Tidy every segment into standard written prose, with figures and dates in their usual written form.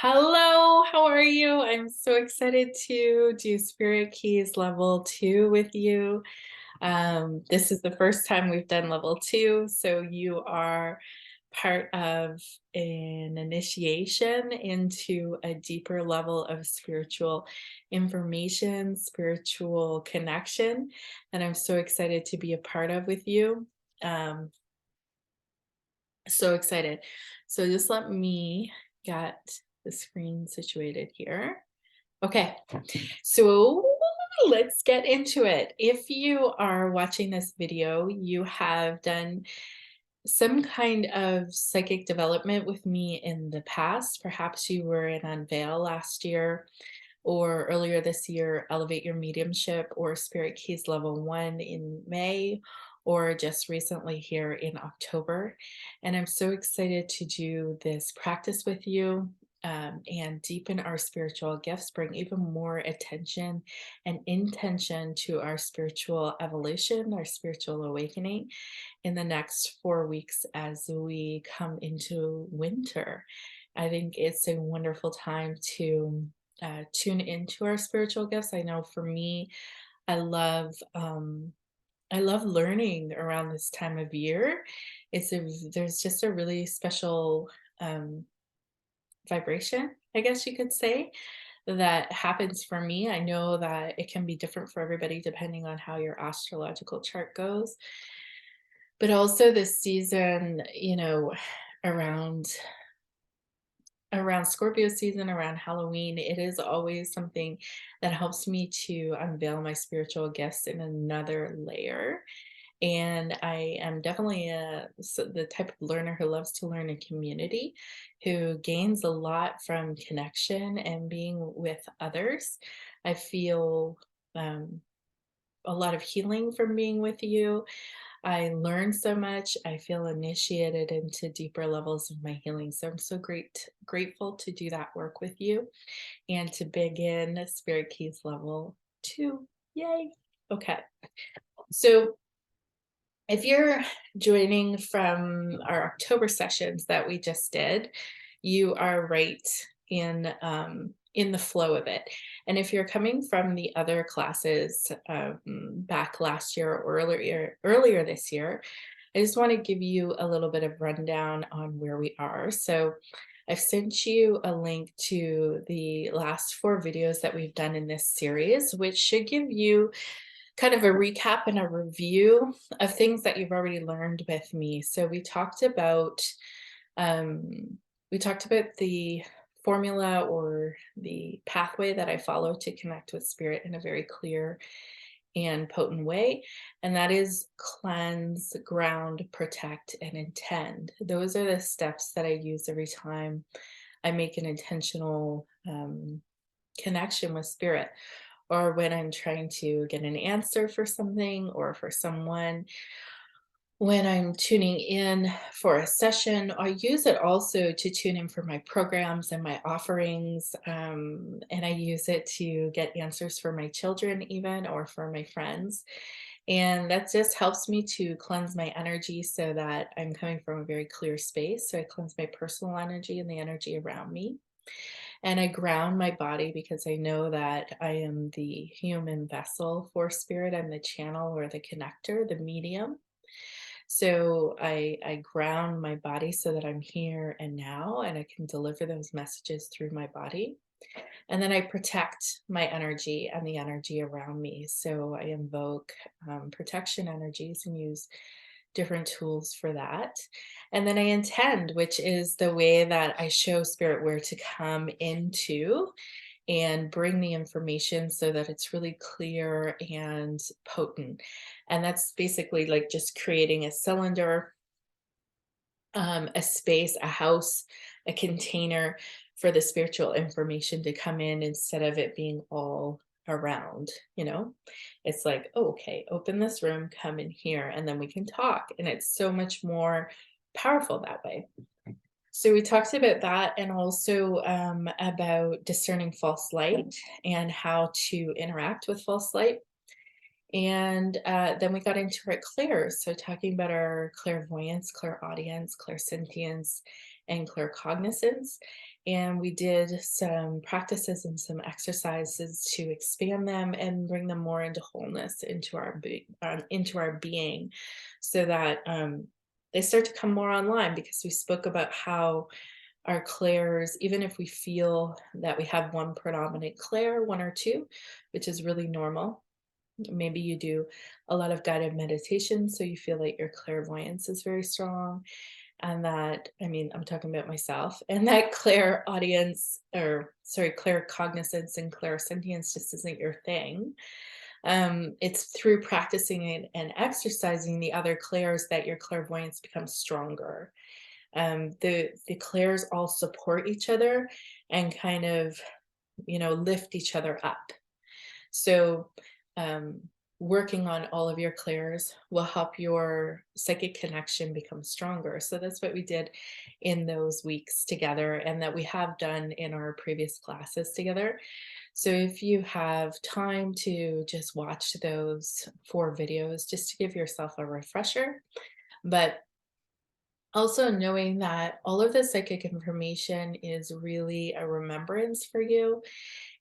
Hello, how are you? I'm so excited to do Spirit Keys level 2 with you. This is the first time we've done level 2, so you are part of an initiation into a deeper level of spiritual information, spiritual connection, and I'm so excited to be a part of with you. Um, so excited. So just let me get the screen situated here. Okay, so let's get into it. If you are watching this video, you have done some kind of psychic development with me in the past. Perhaps you were in Unveil last year or earlier this year, Elevate Your Mediumship or Spirit Keys Level 1 in May, or just recently here in October. And I'm so excited to do this practice with you and deepen our spiritual gifts, bring even more attention and intention to our spiritual evolution, our spiritual awakening in the next 4 weeks as we come into winter. I think it's a wonderful time to tune into our spiritual gifts. I know for me, I love I love learning around this time of year. There's just a really special um, vibration, I guess you could say, that happens for me. I know that it can be different for everybody depending on how your astrological chart goes. But also this season, around Scorpio season, around Halloween, it is always something that helps me to unveil my spiritual gifts in another layer. And I am definitely the type of learner who loves to learn in community, who gains a lot from connection and being with others. I feel um, a lot of healing from being with you. I learn so much. I feel initiated into deeper levels of my healing. So I'm so grateful to do that work with you and to begin Spirit Keys level 2. Yay. Okay. So if you're joining from our October sessions that we just did, you are right in the flow of it. And if you're coming from the other classes back last year or earlier this year, I just want to give you a little bit of rundown on where we are. So I've sent you a link to the last 4 videos that we've done in this series, which should give you kind of a recap and a review of things that you've already learned with me. So um, we talked about the formula or the pathway that I follow to connect with spirit in a very clear and potent way, and that is cleanse, ground, protect, and intend. Those are the steps that I use every time I make an intentional connection with spirit, or when I'm trying to get an answer for something or for someone, when I'm tuning in for a session. I use it also to tune in for my programs and my offerings. And I use it to get answers for my children, even, or for my friends. And that just helps me to cleanse my energy so that I'm coming from a very clear space. So I cleanse my personal energy and the energy around me. And I ground my body because I know that I am the human vessel for spirit. I'm the channel or the connector, the medium. So I ground my body so that I'm here and now and I can deliver those messages through my body. And then I protect my energy and the energy around me. So I invoke protection energies and use different tools for that. And then I intend, which is the way that I show spirit where to come into and bring the information so that it's really clear and potent. And that's basically like just creating a cylinder, a space, a house, a container for the spiritual information to come in instead of it being all around, It's like, oh, okay, open this room, come in here, and then we can talk. And it's so much more powerful that way. So we talked about that, and also about discerning false light and how to interact with false light. And then we got into our clairs, so talking about our clairvoyance, clairaudience, clairsentience, and claircognizance. And we did some practices and some exercises to expand them and bring them more into wholeness, into our being, so that they start to come more online. Because we spoke about how our clairs, even if we feel that we have one predominant clair, one or two, which is really normal. Maybe you do a lot of guided meditation, so you feel like your clairvoyance is very strong. And that, I mean, I'm talking about myself, and that clairaudience, or sorry, claircognizance and clairsentience just isn't your thing. It's through practicing it and exercising the other clairs that your clairvoyance becomes stronger. The clairs all support each other and kind of, lift each other up. So, um, working on all of your clairs will help your psychic connection become stronger. So that's what we did in those weeks together, and that we have done in our previous classes together. So if you have time to just watch those 4 videos, just to give yourself a refresher. But also knowing that all of the psychic information is really a remembrance for you,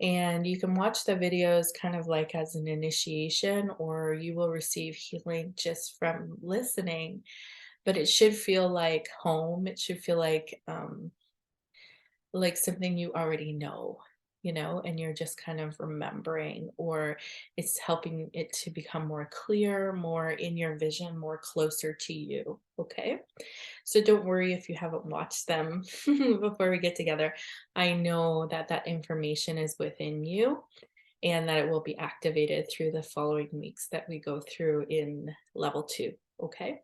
and you can watch the videos kind of like as an initiation, or you will receive healing just from listening. But it should feel like home. It should feel like something you already know, and you're just kind of remembering, or it's helping it to become more clear, more in your vision, more closer to you. Okay. So don't worry if you haven't watched them before we get together. I know that that information is within you, and that it will be activated through the following weeks that we go through in level 2. Okay.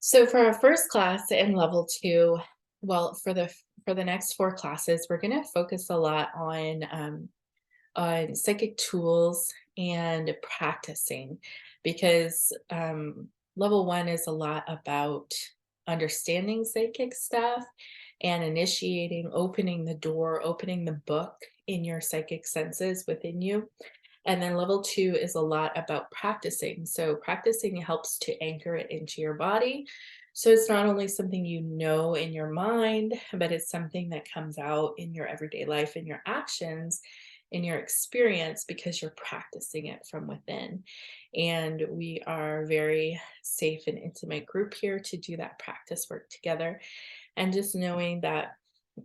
So for our first class in level 2, well, for the next 4 classes, we're going to focus a lot on psychic tools and practicing, because level 1 is a lot about understanding psychic stuff and initiating, opening the door, opening the book in your psychic senses within you. And then level 2 is a lot about practicing. So practicing helps to anchor it into your body. So it's not only something you know in your mind, but it's something that comes out in your everyday life, in your actions, in your experience, because you're practicing it from within. And we are a very safe and intimate group here to do that practice work together. And just knowing that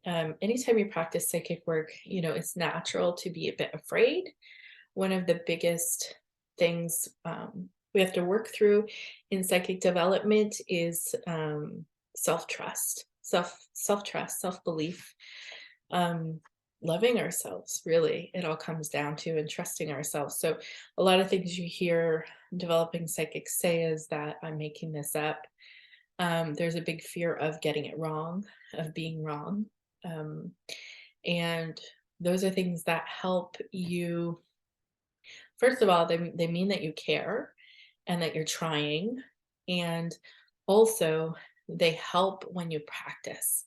anytime you practice psychic work, it's natural to be a bit afraid. One of the biggest things we have to work through in psychic development is self-trust, self-trust, self-belief, um, loving ourselves. Really, it all comes down to, and trusting ourselves. So a lot of things you hear developing psychics say is that I'm making this up. There's a big fear of getting it wrong, of being wrong. Um, and those are things that help you. First of all, they mean that you care and that you're trying, and also they help when you practice.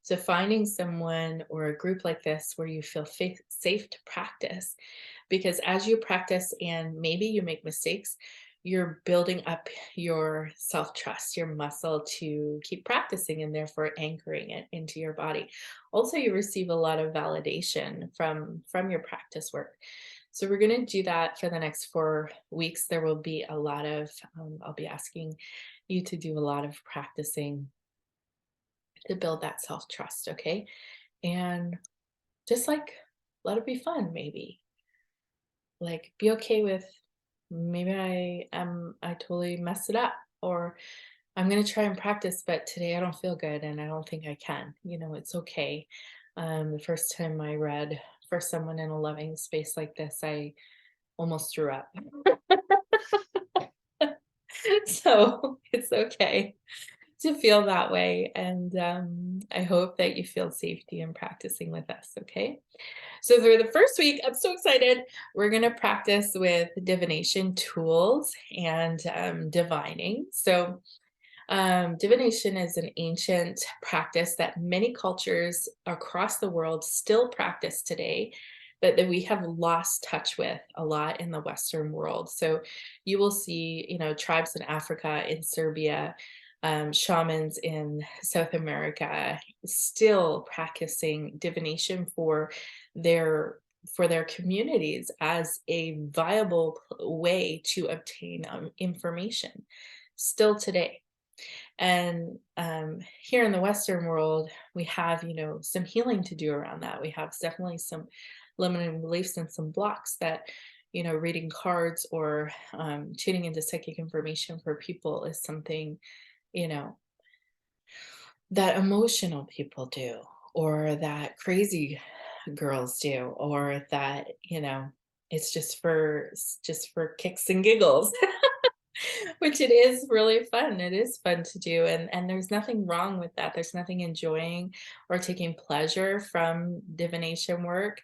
So finding someone or a group like this where you feel safe to practice, because as you practice and maybe you make mistakes, you're building up your self-trust, your muscle to keep practicing, and therefore anchoring it into your body. Also, you receive a lot of validation from your practice work. So we're going to do that for the next 4 weeks. There will be a lot of, I'll be asking you to do a lot of practicing to build that self trust. Okay. And just like let it be fun, maybe. Like be okay with, maybe I totally messed it up, or I'm going to try and practice, but today I don't feel good and I don't think I can. It's okay. The first time I read for someone in a loving space like this, I almost threw up. So it's okay to feel that way. And I hope that you feel safety in practicing with us. Okay. So for the first week, I'm so excited. We're going to practice with divination tools and divining. So divination is an ancient practice that many cultures across the world still practice today. but that we have lost touch with a lot in the Western world. So you will see, tribes in Africa, in Serbia, shamans in South America still practicing divination their for their communities as a viable way to obtain information still today. And here in the Western world, we have, some healing to do around that. We have definitely some limiting beliefs and some blocks that, reading cards or tuning into psychic information for people is something, you know, that emotional people do, or that crazy girls do, or that, it's just for kicks and giggles. Which it is really fun. It is fun to do, and there's nothing wrong with that. There's nothing enjoying or taking pleasure from divination work.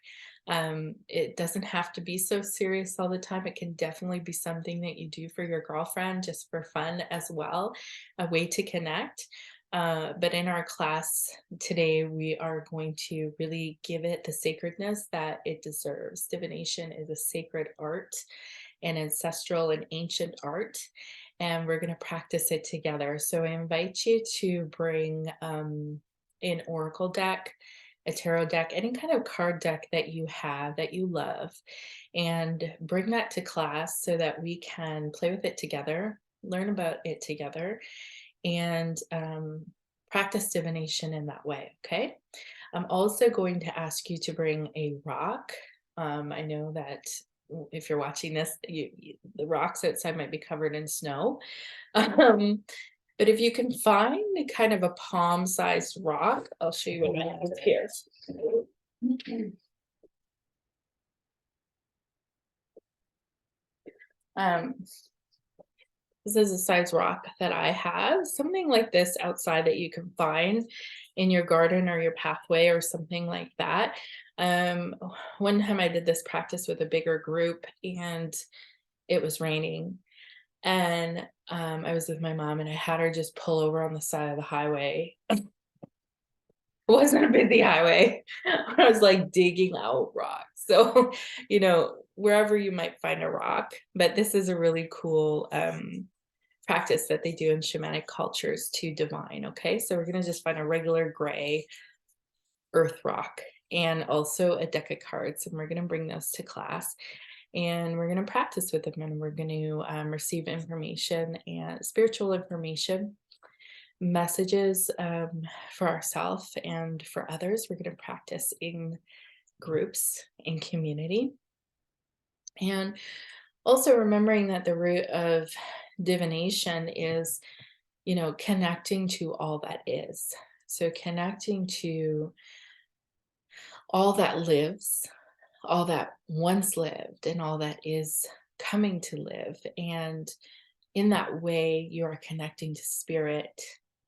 It doesn't have to be so serious all the time. It can definitely be something that you do for your girlfriend just for fun as well, a way to connect. But in our class today, we are going to really give it the sacredness that it deserves. Divination is a sacred art, an ancestral and ancient art, and we're going to practice it together. So I invite you to bring an oracle deck, a tarot deck, any kind of card deck that you have that you love, and bring that to class so that we can play with it together, learn about it together, and practice divination in that way. Okay. I'm also going to ask you to bring a rock. I know that if you're watching this, the rocks outside might be covered in snow. Um, but if you can find a kind of a palm-sized rock, I'll show you what I have here. Um, this is a size rock that I have, something like this outside that you can find in your garden or your pathway or something like that. Um, One time I did this practice with a bigger group and it was raining. And I was with my mom and I had her just pull over on the side of the highway. It wasn't a busy highway. I was like digging out rocks. So, wherever you might find a rock, but this is a really cool practice that they do in shamanic cultures to divine. Okay, so we're going to just find a regular gray earth rock and also a deck of cards, and we're going to bring those to class and we're going to practice with them, and we're going to receive information and spiritual information, messages for ourselves and for others. We're going to practice in groups, in community, and also remembering that the root of divination is, connecting to all that is. So connecting to all that lives, all that once lived, and all that is coming to live. And in that way, you are connecting to spirit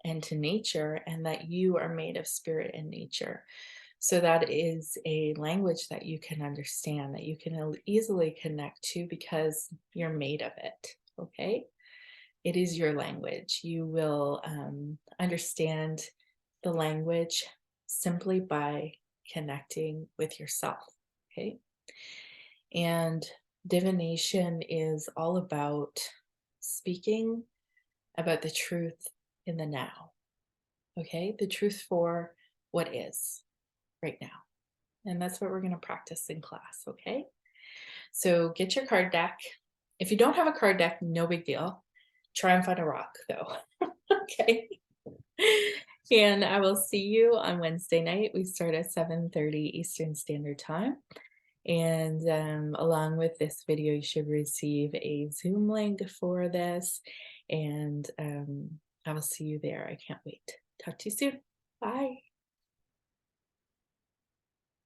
and to nature, and that you are made of spirit and nature. So that is a language that you can understand, that you can easily connect to because you're made of it. Okay. It is your language. You will understand the language simply by connecting with yourself. Okay. And divination is all about speaking about the truth in the now. Okay. The truth for what is right now. And that's what we're going to practice in class. Okay. So get your card deck. If you don't have a card deck, no big deal. Try and find a rock though. Okay. And I will see you on Wednesday night. We start at 7:30 Eastern Standard Time. And along with this video, you should receive a Zoom link for this. And I will see you there. I can't wait. Talk to you soon. Bye.